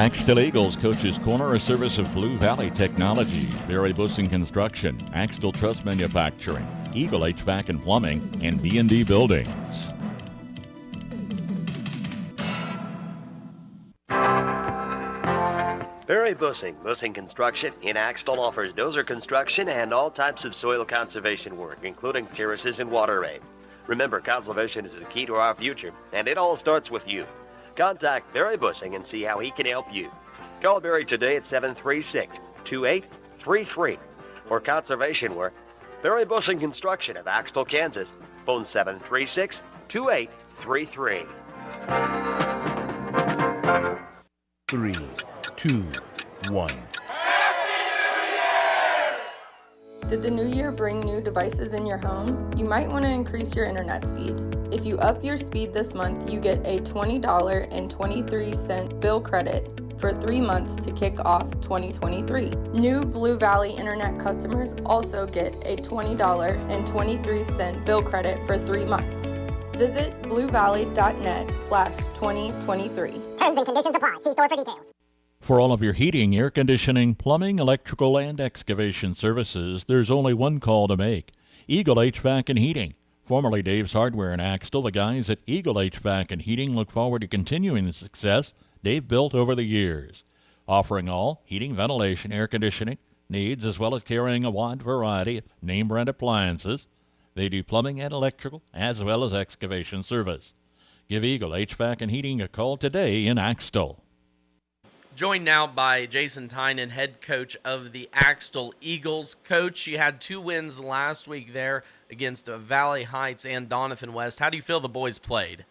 Axtell Eagles Coach's Corner, a service of Blue Valley Technology, Barry Bussing Construction, Axtell Truss Manufacturing, Eagle HVAC and Plumbing, and B&D Buildings. Barry Bussing Construction in Axtell offers dozer construction and all types of soil conservation work, including terraces and water aid. Remember, conservation is the key to our future, and it all starts with you. Contact Barry Bussing and see how he can help you. Call Barry today at 736-2833. For conservation work, Barry Bussing Construction of Axtell, Kansas. Phone 736-2833. 3, 2, 1. Did the new year bring new devices in your home? You might want to increase your internet speed. If you up your speed this month, you get a $20.23 bill credit for 3 months to kick off 2023. New Blue Valley Internet customers also get a $20.23 bill credit for 3 months. Visit bluevalley.net/2023. Terms and conditions apply. See store for details. For all of your heating, air conditioning, plumbing, electrical, and excavation services, there's only one call to make. Eagle HVAC and Heating. Formerly Dave's Hardware in Axtell, the guys at Eagle HVAC and Heating look forward to continuing the success they've built over the years, offering all heating, ventilation, air conditioning needs, as well as carrying a wide variety of name brand appliances. They do plumbing and electrical, as well as excavation service. Give Eagle HVAC and Heating a call today in Axtell. Joined now by Jayson Tynon, head coach of the Axtell Eagles. Coach, you had 2 wins last week there against Valley Heights and Donovan West. How do you feel the boys played?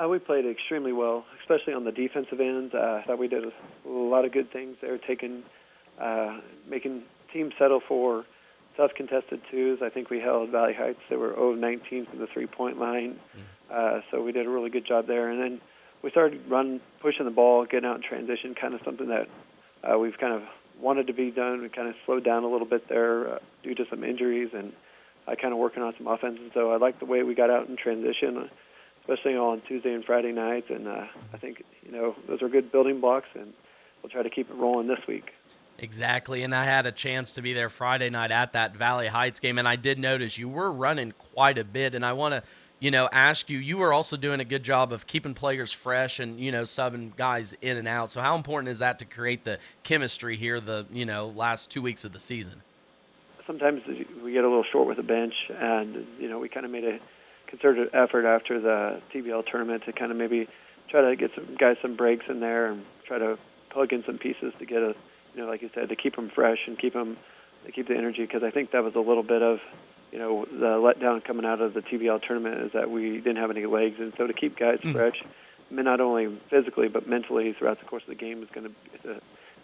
We played extremely well, especially on the defensive end. I thought we did a lot of good things there, making teams settle for tough contested twos. I think we held Valley Heights. They were 0-19 from the three-point line, so we did a really good job there. And then we started pushing the ball, getting out in transition, kind of something that we've kind of wanted to be done. We kind of slowed down a little bit there due to some injuries and kind of working on some offense. And so I like the way we got out in transition, especially on Tuesday and Friday nights. And I think, those are good building blocks, and we'll try to keep it rolling this week. Exactly, and I had a chance to be there Friday night at that Valley Heights game, and I did notice you were running quite a bit, and I want to ask you were also doing a good job of keeping players fresh and, subbing guys in and out. So how important is that to create the chemistry here the, last 2 weeks of the season? Sometimes we get a little short with the bench, and, we kind of made a concerted effort after the TBL tournament to kind of maybe try to get some guys some breaks in there and try to plug in some pieces to get like you said, to keep them fresh and keep the energy, because I think that was a little bit of, the letdown coming out of the TBL tournament is that we didn't have any legs. And so to keep guys fresh, not only physically but mentally throughout the course of the game is going to be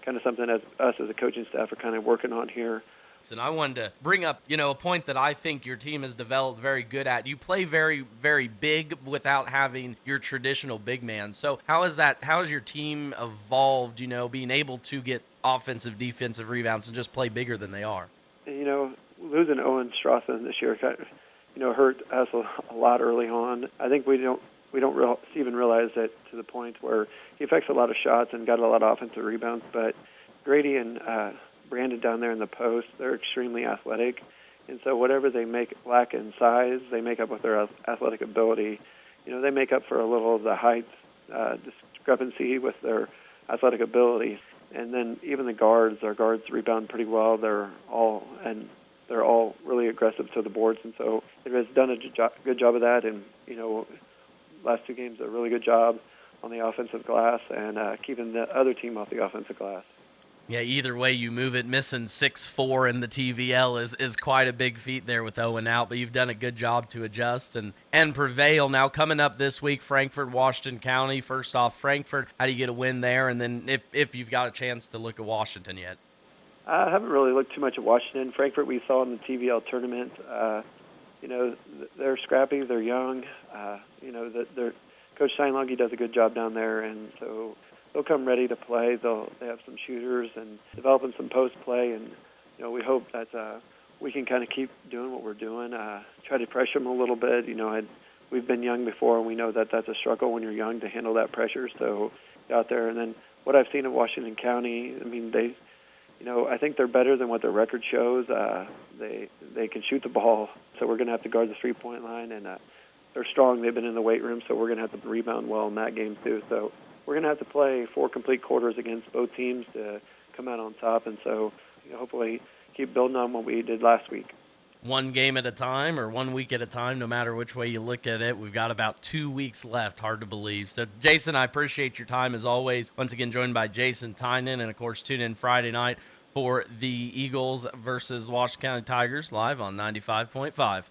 kind of something as us as a coaching staff are kind of working on here. And I wanted to bring up, a point that I think your team has developed very good at. You play very, very big without having your traditional big man. So how has your team evolved, being able to get offensive, defensive rebounds and just play bigger than they are? Losing Owen Strawson this year, hurt us a lot early on. I think we don't even realize that to the point where he affects a lot of shots and got a lot of offensive rebounds. But Grady and Brandon down there in the post, they're extremely athletic, and so whatever they lack in size, they make up with their athletic ability. They make up for a little of the height discrepancy with their athletic ability. And then even our guards rebound pretty well. They're all really aggressive to the boards, and so it has done a good job of that. And last 2 games, a really good job on the offensive glass and keeping the other team off the offensive glass. Yeah, either way you move it, missing 6'4" in the TVL is quite a big feat there with Owen out, but you've done a good job to adjust and prevail. Now coming up this week, Frankfort, Washington County. First off, Frankfort, how do you get a win there? And then if you've got a chance to look at Washington yet. I haven't really looked too much at Washington. Frankfort we saw in the TVL tournament. They're scrappy, they're young. Coach Steinlage does a good job down there, and so they'll come ready to play. They have some shooters and developing some post play, and we hope that we can kind of keep doing what we're doing. Try to pressure them a little bit. We've been young before, and we know that that's a struggle when you're young to handle that pressure. So out there, and then what I've seen of Washington County, I mean, I think they're better than what their record shows. They can shoot the ball, so we're going to have to guard the three-point line, and they're strong. They've been in the weight room, so we're going to have to rebound well in that game too. So we're going to have to play 4 complete quarters against both teams to come out on top, and so hopefully keep building on what we did last week. One game at a time or 1 week at a time, no matter which way you look at it. We've got about 2 weeks left. Hard to believe. So, Jayson, I appreciate your time as always. Once again, joined by Jayson Tynon, and, of course, tune in Friday night for the Eagles versus Washington County Tigers live on 95.5.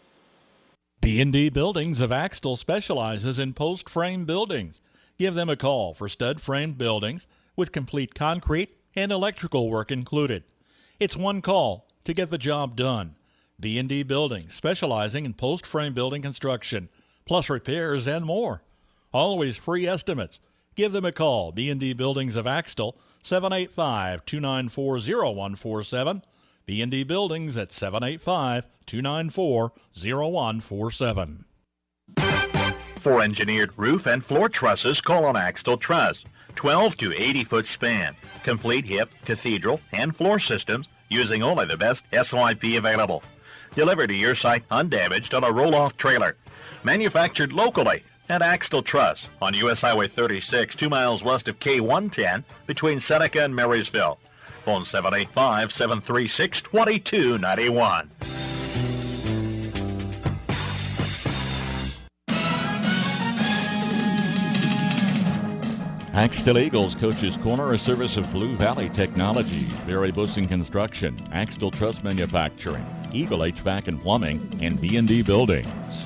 B&D Buildings of Axtell specializes in post-frame buildings. Give them a call for stud-framed buildings with complete concrete and electrical work included. It's one call to get the job done. B&D Buildings, specializing in post-frame building construction, plus repairs and more. Always free estimates. Give them a call. B&D Buildings of Axtell, 785-294-0147. B&D Buildings at 785-294-0147. For engineered roof and floor trusses, call on Axtell Truss. 12 to 80-foot span. Complete hip, cathedral, and floor systems using only the best SYP available. Delivered to your site undamaged on a roll-off trailer. Manufactured locally at Axtell Truss on U.S. Highway 36, 2 miles west of K110 between Seneca and Marysville. Phone 785-736-2291. Axtell Eagles Coach's Corner, a service of Blue Valley Technologies, Barry Bussing Construction, Axtell Truss Manufacturing, Eagle HVAC and Plumbing, and B&D Buildings.